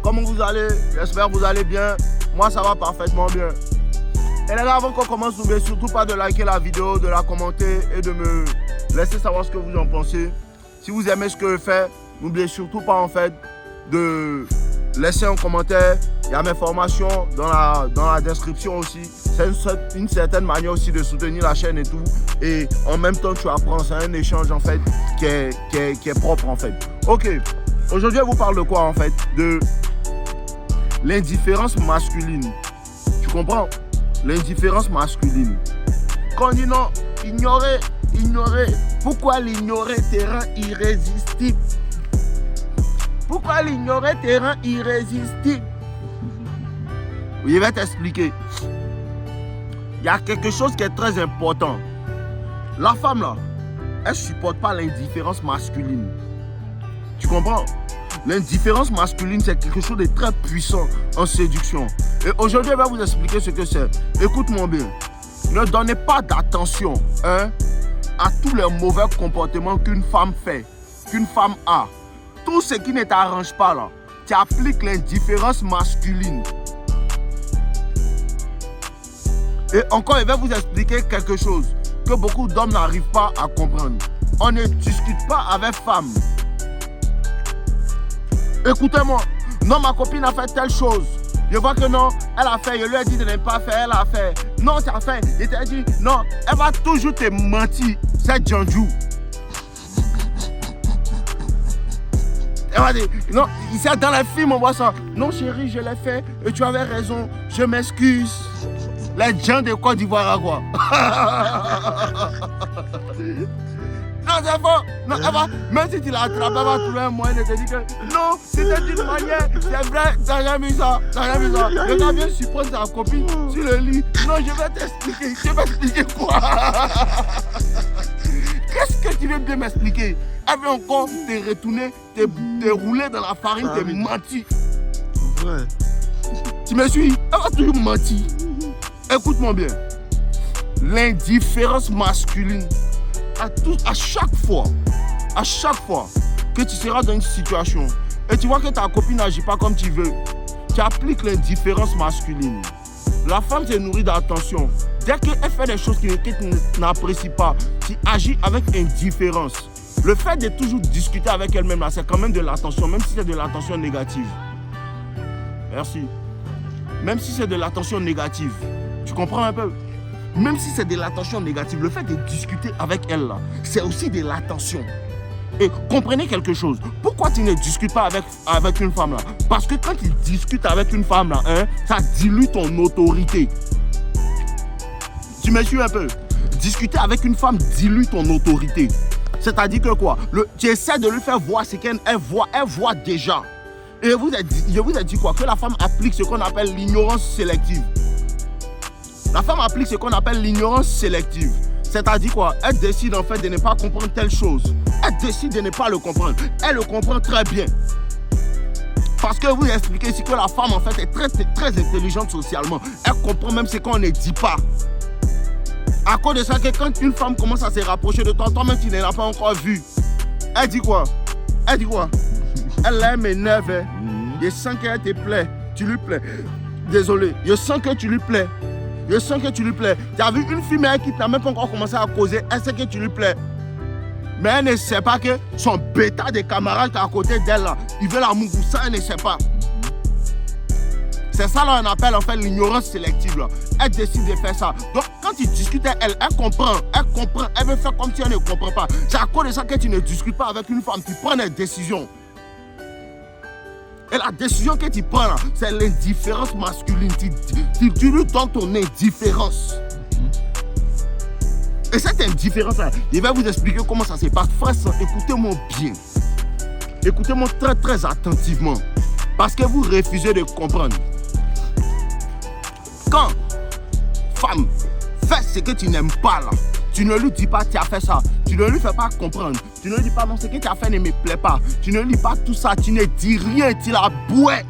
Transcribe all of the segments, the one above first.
comment vous allez? J'espère que vous allez bien. Moi, ça va parfaitement bien. Et les gars, avant qu'on commence, n'oubliez surtout pas de liker la vidéo, de la commenter et de me laisser savoir ce que vous en pensez. Si vous aimez ce que je fais, n'oubliez surtout pas en fait de laisser un commentaire. Il y a mes formations dans la description aussi. C'est une certaine manière aussi de soutenir la chaîne et tout. Et en même temps, tu apprends. C'est un échange en fait qui est propre en fait. Ok, aujourd'hui, je vous parle de quoi en fait? De l'indifférence masculine. Tu comprends? L'indifférence masculine. Quand on dit non, ignorer. Pourquoi l'ignorer te rend irrésistible? Pourquoi l'ignorer te rend irrésistible? Je vais t'expliquer. Il y a quelque chose qui est très important. La femme là, elle ne supporte pas l'indifférence masculine. Tu comprends? L'indifférence masculine, c'est quelque chose de très puissant en séduction. Et aujourd'hui, je vais vous expliquer ce que c'est. Écoute-moi bien. Ne donnez pas d'attention à tous les mauvais comportements qu'une femme fait, qu'une femme a. Tout ce qui ne t'arrange pas là, tu appliques l'indifférence masculine. Et encore, je vais vous expliquer quelque chose que beaucoup d'hommes n'arrivent pas à comprendre. On ne discute pas avec femme. Écoutez-moi, non, ma copine a fait telle chose. Je vois que non, elle a fait, je lui ai dit de ne pas faire, elle a fait. Non, tu as fait, je t'ai dit, non, elle va toujours te mentir. C'est Djanjou. Elle va dire, non, ici dans les films, on voit ça. Non, chérie, je l'ai fait et tu avais raison, je m'excuse. Les gens de Côte d'Ivoire, à quoi? Non, c'est faux. Non, elle va, même si tu l'attrapes, elle va trouver un moyen de te dire que non, c'était d'une manière, c'est vrai, t'as jamais vu ça, Le gars vient surprendre sa copine sur le lit. Non, je vais t'expliquer. Je vais t'expliquer quoi? Qu'est-ce que tu veux bien m'expliquer? Elle veut encore te retourner, te rouler dans la farine, te mentir. Ouais. Tu me suis? Elle va toujours mentir. Écoute-moi bien. L'indifférence masculine. À chaque fois que tu seras dans une situation et tu vois que ta copine n'agit pas comme tu veux, tu appliques l'indifférence masculine. La femme se nourrit d'attention. Dès qu'elle fait des choses que tu n'apprécies pas, tu agis avec indifférence. Le fait de toujours discuter avec elle-même, c'est quand même de l'attention, même si c'est de l'attention négative. Merci. Même si c'est de l'attention négative. Tu comprends un peu? Même si c'est de l'attention négative, le fait de discuter avec elle, là, c'est aussi de l'attention. Et comprenez quelque chose. Pourquoi tu ne discutes pas avec une femme là? Parce que quand tu discutes avec une femme là, ça dilue ton autorité. Tu me suis un peu? Discuter avec une femme dilue ton autorité. C'est-à-dire que quoi? Tu essaies de lui faire voir ce qu'elle voit. Elle voit déjà. Et je vous ai dit quoi? Que la femme applique ce qu'on appelle l'ignorance sélective. La femme applique ce qu'on appelle l'ignorance sélective. C'est-à-dire quoi? Elle décide en fait de ne pas comprendre telle chose. Elle décide de ne pas le comprendre. Elle le comprend très bien. Parce que vous expliquez ici que la femme en fait est très intelligente socialement. Elle comprend même ce qu'on ne dit pas. À cause de ça, que quand une femme commence à se rapprocher de toi, toi-même tu ne l'as pas encore vu. Elle dit quoi? Elle m'énerve. Je sens qu'elle te plaît. Tu lui plais. Désolé. Je sens que tu lui plais. Tu as vu une fille mais qui n'a même pas encore commencé à causer. Elle sait que tu lui plais. Mais elle ne sait pas que son bêta de camarades qui est à côté d'elle, là, il veut la mougoussa, elle ne sait pas. C'est ça là on appelle en fait l'ignorance sélective. Là. Elle décide de faire ça. Donc quand tu discutes avec elle, elle comprend. Elle veut faire comme si elle ne comprend pas. C'est à cause de ça que tu ne discutes pas avec une femme. Tu prends des décisions. Et la décision que tu prends là, c'est l'indifférence masculine. Tu lui donnes ton indifférence. Et cette indifférence là, je vais vous expliquer comment ça se passe. Frère, écoutez-moi bien. Écoutez-moi très attentivement. Parce que vous refusez de comprendre. Quand femme fait ce que tu n'aimes pas là, tu ne lui dis pas tu as fait ça. Tu ne lui fais pas comprendre. Tu ne lui dis pas non, ce que tu as fait ne me plaît pas. Tu ne lui dis pas tout ça. Tu ne dis rien. Tu la bouais.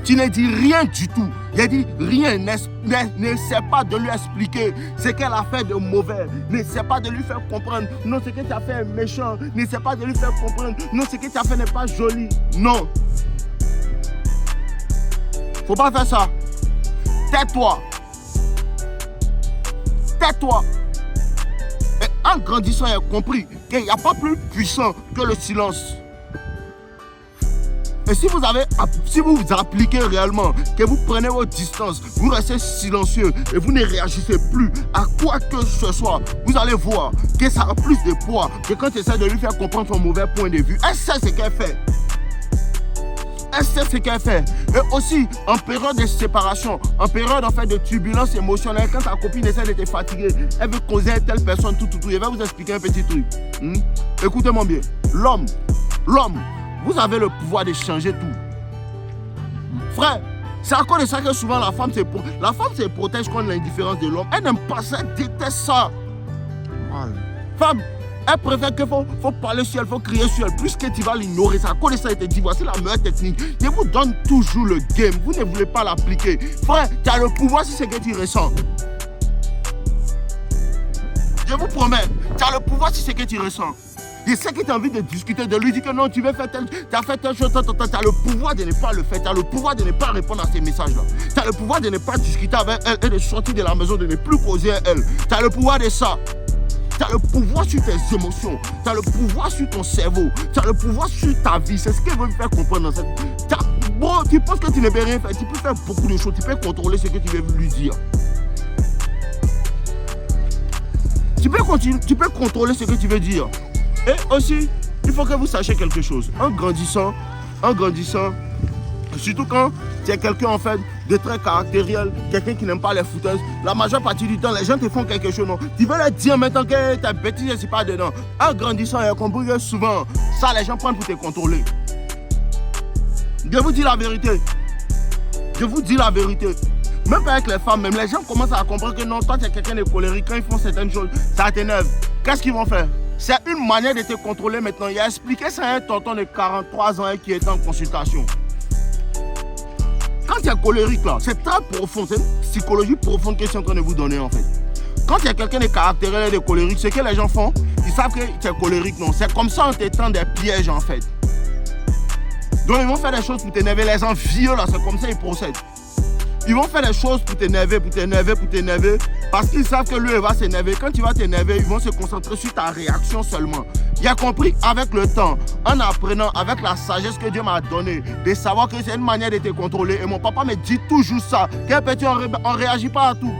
Tu ne dis rien du tout. Il a dit rien. N'essaie pas de lui expliquer ce qu'elle a fait de mauvais. N'essaie pas de lui faire comprendre. Non, ce que tu as fait est méchant. N'essaie pas de lui faire comprendre. Non, ce que tu as fait n'est pas joli. Non. Faut pas faire ça. Tais-toi. Tais-toi. Et en grandissant, il a compris qu'il n'y a pas plus puissant que le silence. Et si vous vous appliquez réellement, que vous prenez vos distances, vous restez silencieux et vous ne réagissez plus à quoi que ce soit, vous allez voir que ça a plus de poids que quand tu essaies de lui faire comprendre son mauvais point de vue. Elle sait ce qu'elle fait. Elle sait ce qu'elle fait. Et aussi, en période de séparation, en période en fait, de turbulence émotionnelle, quand ta copine essaie de te fatiguer, elle veut causer à telle personne, tout. Je vais vous expliquer un petit truc. Écoutez-moi bien. L'homme, vous avez le pouvoir de changer tout. Frère, c'est à cause de ça que souvent la femme se protège contre l'indifférence de l'homme. Elle n'aime pas ça, elle déteste ça. Femme, elle préfère qu'il faut parler sur elle, il faut crier sur elle, plus que tu vas l'ignorer. C'est à cause de ça, elle te dit, voici la meilleure technique. Je vous donne toujours le game, vous ne voulez pas l'appliquer. Frère, tu as le pouvoir si c'est ce que tu ressens. Je vous promets, tu as le pouvoir si c'est ce que tu ressens. Je sais que tu as envie de discuter, de lui dire que non, tu veux faire tu as fait telle chose, tu as le pouvoir de ne pas le faire, tu as le pouvoir de ne pas répondre à ces messages-là. Tu as le pouvoir de ne pas discuter avec elle et de sortir de la maison, de ne plus causer à elle. Tu as le pouvoir de ça. Tu as le pouvoir sur tes émotions, tu as le pouvoir sur ton cerveau, tu as le pouvoir sur ta vie. C'est ce qu'elle veut me faire comprendre dans cette... Bon, tu penses que tu ne peux rien faire, tu peux faire beaucoup de choses, tu peux contrôler ce que tu veux lui dire. Tu peux contrôler ce que tu veux dire. Et aussi, il faut que vous sachiez quelque chose. En grandissant, surtout quand tu es quelqu'un en fait de très caractériel, quelqu'un qui n'aime pas les fouteuses, la majeure partie du temps, les gens te font quelque chose, non. Tu veux leur dire maintenant que ta bêtise, c'est pas dedans. En grandissant, il a compris que souvent, ça, les gens prennent pour te contrôler. Je vous dis la vérité. Je vous dis la vérité. Même pas avec les femmes, même les gens commencent à comprendre que non, toi, tu es quelqu'un de colérique. Quand ils font certaines choses, ça t'énerve. Qu'est-ce qu'ils vont faire? C'est une manière de te contrôler maintenant. Il a expliqué ça à un tonton de 43 ans qui est en consultation. Quand tu es colérique, là, c'est très profond. C'est une psychologie profonde que je suis en train de vous donner, en fait. Quand tu es quelqu'un de caractériel et de colérique, ce que les gens font, ils savent que tu es colérique, non. C'est comme ça en te tend des pièges, en fait. Donc, ils vont faire des choses pour t'énerver. Les gens vieux, là, c'est comme ça ils procèdent. Ils vont faire des choses pour t'énerver, parce qu'ils savent que lui, il va s'énerver. Quand tu vas t'énerver, ils vont se concentrer sur ta réaction seulement. Il a compris avec le temps, en apprenant, avec la sagesse que Dieu m'a donnée, de savoir que c'est une manière de te contrôler. Et mon papa me dit toujours ça. Quel petit, on ne réagit pas à tout.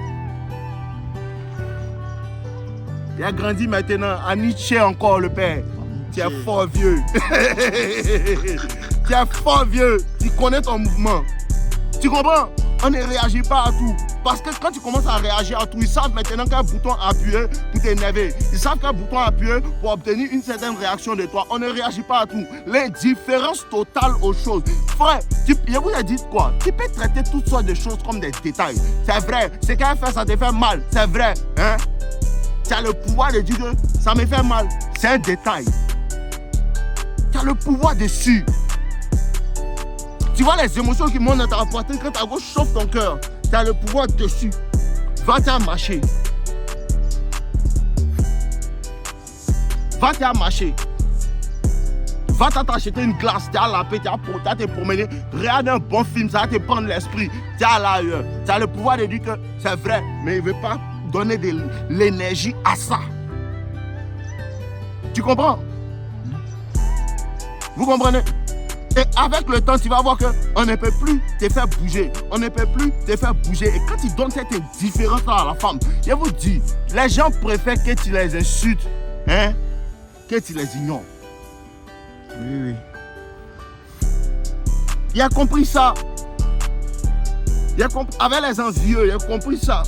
Il a grandi maintenant, à Nietzsche encore, le père. Tu es fort vieux. Tu es fort vieux. Tu connais ton mouvement. Tu comprends? On ne réagit pas à tout. Parce que quand tu commences à réagir à tout, ils savent maintenant quel bouton appuyer pour t'énerver. Ils savent quel bouton appuyer pour obtenir une certaine réaction de toi. On ne réagit pas à tout. L'indifférence totale aux choses. Frère, je vous ai dit quoi? Tu peux traiter toutes sortes de choses comme des détails. C'est vrai. Ce qu'elle fait, ça te fait mal. C'est vrai. Hein? Tu as le pouvoir de dire que ça me fait mal. C'est un détail. Tu as le pouvoir dessus. Tu vois les émotions qui montent dans ta poitrine quand ta gauche chauffe ton cœur. Tu as le pouvoir dessus. Va-t'en marcher. Va-t'en marcher. Va-t'en t'acheter une glace. Tu as la paix, tu as te promener. Regarde un bon film, ça va te prendre l'esprit. Tu as l'ailleurs. Tu as le pouvoir de dire que c'est vrai, mais il ne veut pas donner de l'énergie à ça. Tu comprends? Vous comprenez? Et avec le temps, tu vas voir qu'on ne peut plus te faire bouger. On ne peut plus te faire bouger. Et quand tu donnes cette indifférence à la femme, je vous dis, les gens préfèrent que tu les insultes, hein, que tu les ignores. Oui. Il a compris ça. Avec les envieux, il a compris ça.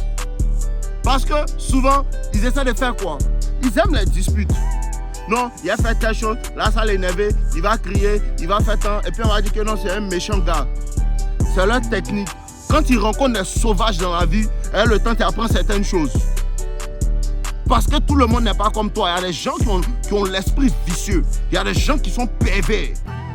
Parce que souvent, ils essaient de faire quoi? Ils aiment les disputes. Non, il a fait telle chose, là ça l'énerve, il va crier, il va faire tant, et puis on va dire que non, c'est un méchant gars. C'est leur technique. Quand tu rencontres des sauvages dans la vie, et le temps tu apprends certaines choses. Parce que tout le monde n'est pas comme toi. Il y a des gens qui ont l'esprit vicieux. Il y a des gens qui sont pervers.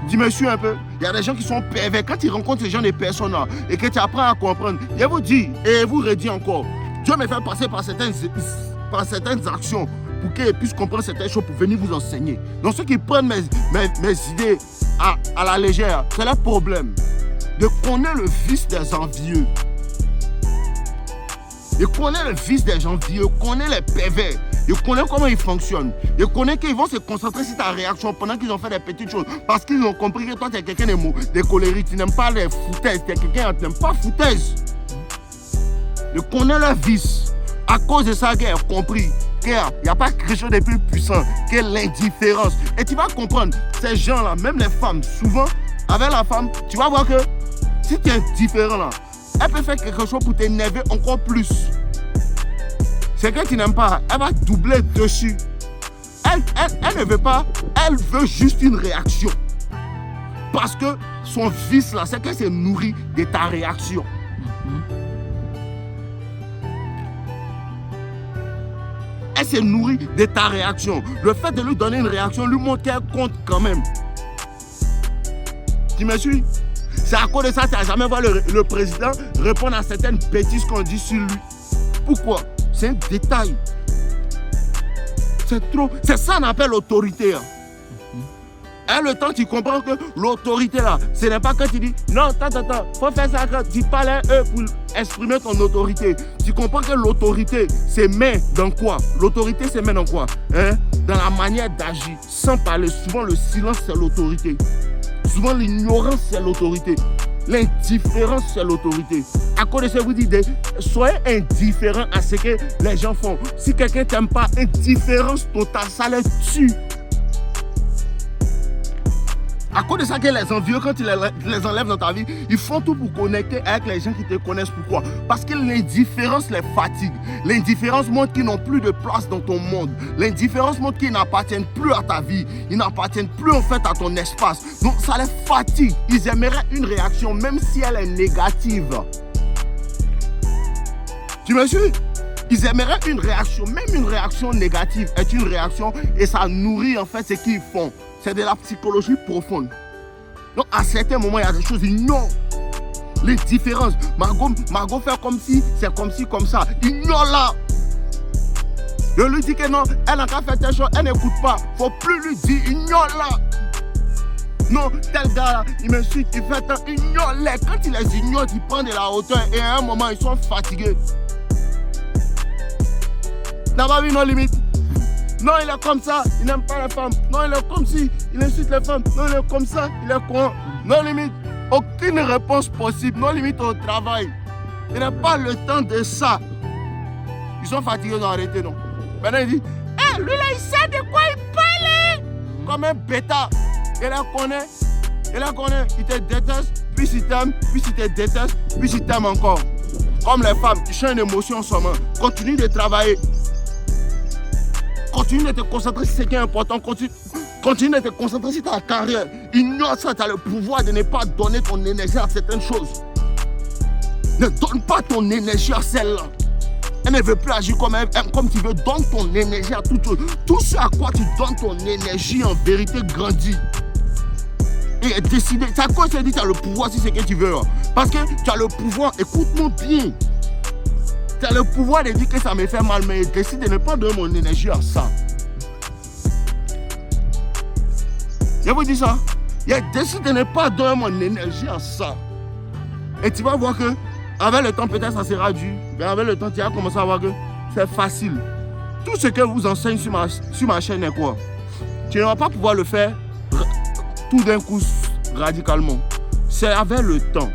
Tu me suis un peu? Il y a des gens qui sont pervers. Quand ils rencontrent ces gens, des personnes là, et que tu apprends à comprendre, je vous dis et vous redis encore, Dieu me fait passer par certaines actions pour qu'ils puissent comprendre certaines choses pour venir vous enseigner. Donc ceux qui prennent mes idées à la légère, c'est leur problème. Je connais le vice des envieux. Je connais le vice des envieux, je connais les pervers. Je connais comment ils fonctionnent. Je connais qu'ils vont se concentrer sur ta réaction pendant qu'ils ont fait des petites choses. Parce qu'ils ont compris que toi, tu es quelqu'un de colérique. Tu n'aimes pas les foutaises. Tu es quelqu'un qui n'aime pas foutaises. Je connais leur vice. À cause de ça, j'ai compris qu'il n'y a pas quelque chose de plus puissant que l'indifférence. Et tu vas comprendre, ces gens-là, même les femmes, souvent, avec la femme, tu vas voir que si tu es indifférent là, elle peut faire quelque chose pour t'énerver encore plus. C'est que tu n'aimes pas, elle va doubler dessus. Elle ne veut pas, elle veut juste une réaction. Parce que son vice là, c'est qu'elle se nourrit de ta réaction. Elle se nourrit de ta réaction. Le fait de lui donner une réaction lui montre qu'elle compte quand même. Tu me suis? C'est à cause de ça que tu n'as jamais vu le président répondre à certaines bêtises qu'on dit sur lui. Pourquoi? C'est un détail. C'est trop. C'est ça qu'on appelle l'autorité. Et le temps tu comprends que l'autorité là, ce n'est pas quand tu dis non, attends, faut faire ça quand tu parles à eux pour exprimer ton autorité. Tu comprends que l'autorité, c'est met dans quoi? L'autorité, c'est met dans quoi? Dans la manière d'agir, sans parler. Souvent, le silence, c'est l'autorité. Souvent, l'ignorance, c'est l'autorité. L'indifférence, c'est l'autorité. À cause de ça, vous dites, soyez indifférent à ce que les gens font. Si quelqu'un ne t'aime pas, indifférence totale, ça les tue. À cause de ça que les envieux, quand tu les enlèves dans ta vie, ils font tout pour connecter avec les gens qui te connaissent. Pourquoi? Parce que l'indifférence les fatigue. L'indifférence montre qu'ils n'ont plus de place dans ton monde. L'indifférence montre qu'ils n'appartiennent plus à ta vie. Ils n'appartiennent plus en fait à ton espace. Donc ça les fatigue. Ils aimeraient une réaction même si elle est négative. Tu me suis? Ils aimeraient une réaction, même une réaction négative est une réaction et ça nourrit en fait ce qu'ils font. C'est de la psychologie profonde. Donc à certains moments, il y a des choses, ils ignorent les différences. Margot fait comme si, c'est comme si, comme ça. Ignore là. Je lui dis que non, elle n'a qu'à faire telle chose, elle n'écoute pas. Il ne faut plus lui dire, ignore là. Non, tel gars là, il me suit, il fait tant, ignore-les. Quand il les ignore, il prend de la hauteur et à un moment, ils sont fatigués. T'as pas vu nos limites? Non, il est comme ça, il n'aime pas les femmes. Non, il est comme si, il insulte les femmes. Non, il est comme ça, il est con. Non limite, aucune réponse possible. Non limite au travail. Il n'a pas le temps de ça. Ils sont fatigués, ils ont arrêté, non. Maintenant, il dit, hé, lui là, il sait de quoi il parle. Comme un bêta. Il la connaît, il te déteste, puis il t'aime, puis il te déteste, puis il t'aime encore. Comme les femmes, ils changent d'émotion en ce moment. Continue de travailler. Continue de te concentrer sur ce qui est important. Continue de te concentrer sur ta carrière. Ignore ça, tu as le pouvoir de ne pas donner ton énergie à certaines choses. Ne donne pas ton énergie à celle-là. Elle ne veut plus agir comme tu veux. Donne ton énergie à toute chose. Tout ce à quoi tu donnes ton énergie en vérité grandit. Et décider. C'est à quoi je te dis tu as le pouvoir si c'est ce que tu veux. Parce que tu as le pouvoir, écoute-moi bien. Tu as le pouvoir de dire que ça me fait mal, mais je décide de ne pas donner mon énergie à ça. Je vous dis ça. Je décide de ne pas donner mon énergie à ça. Et tu vas voir que, avec le temps, peut-être ça sera dur. Mais avec le temps, tu vas commencer à voir que c'est facile. Tout ce que je vous enseigne sur ma chaîne est quoi? Tu ne vas pas pouvoir le faire tout d'un coup radicalement. C'est avec le temps.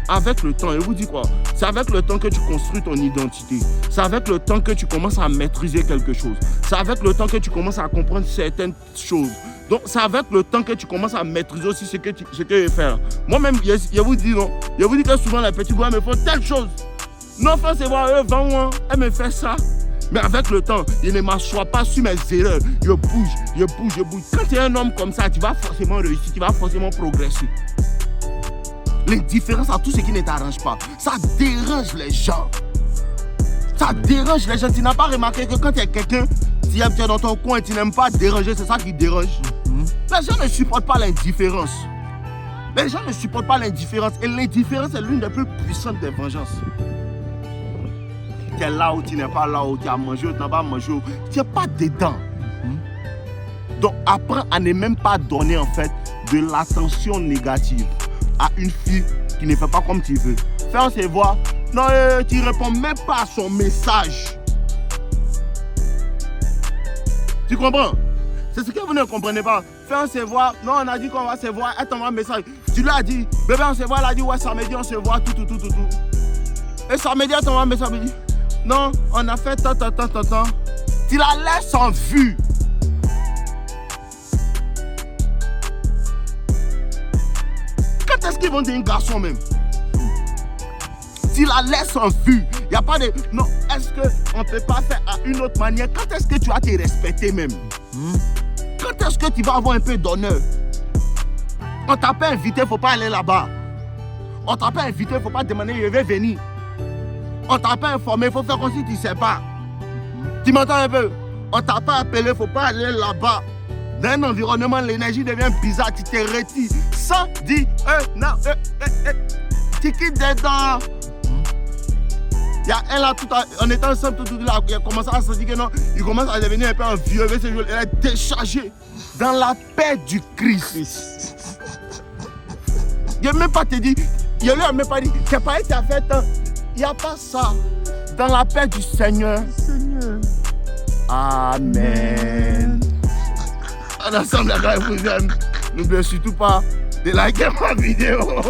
Avec le temps, et vous dis quoi? C'est avec le temps que tu construis ton identité. C'est avec le temps que tu commences à maîtriser quelque chose. C'est avec le temps que tu commences à comprendre certaines choses. Donc, c'est avec le temps que tu commences à maîtriser aussi ce que je vais faire. Moi-même, je vous dis non. Je vous dis que souvent, les petits gars me font telle chose. Non, frère, c'est voir eux, vends-moi. Elle me fait ça. Mais avec le temps, je ne m'assois pas sur mes erreurs. Je bouge. Quand tu es un homme comme ça, tu vas forcément réussir, tu vas forcément progresser. L'indifférence à tout ce qui ne t'arrange pas, ça dérange les gens. Ça dérange les gens. Tu n'as pas remarqué que quand tu es quelqu'un, tu es dans ton coin et tu n'aimes pas déranger, c'est ça qui dérange. Ces gens ne supportent pas l'indifférence. Les gens ne supportent pas l'indifférence. Et l'indifférence est l'une des plus puissantes des vengeances. Tu es là où tu n'es pas là, où tu as mangé, où tu n'as pas mangé, tu n'es pas dedans. Donc apprends à ne même pas donner en fait de l'attention négative à une fille qui ne fait pas comme tu veux. Fais-en se voir, non, tu ne réponds même pas à son message. Tu comprends? C'est ce que vous ne comprenez pas. Fais-en se voir, non, on a dit qu'on va se voir, elle t'envoie un message. Tu lui as dit, bébé, on se voit, elle a dit, ouais, samedi, on se voit, tout. Et samedi, elle t'envoie un message, elle dit, non, on a fait tant. Tu la laisses en vue. Quand est-ce qu'ils vont devenir garçons même? Tu la laisses en vue. Il n'y a pas de... Non, est-ce qu'on ne peut pas faire à une autre manière? Quand est-ce que tu vas te respecter même? Quand est-ce que tu vas avoir un peu d'honneur? On t'a pas invité, il ne faut pas aller là-bas. On t'a pas invité, il ne faut pas demander, je vais venir. On t'a pas informé, il faut faire comme si tu ne sais pas. Tu m'entends un peu? On t'a pas appelé, il ne faut pas aller là-bas. Dans un environnement, l'énergie devient bizarre, tu te retires. Sans dire, non, tu quittes dedans. Il y a un là, on était ensemble, tout là, il a commencé à se dire que non, il commence à devenir un peu un vieux, il est déchargé dans la paix du Christ. Il n'a même pas te dit, il lui a même pas dit, c'est pas été fait, il n'y a pas ça. Dans la paix du Seigneur. Amen. Ensemble, les gars, vous aime. N'oubliez surtout pas de liker ma vidéo.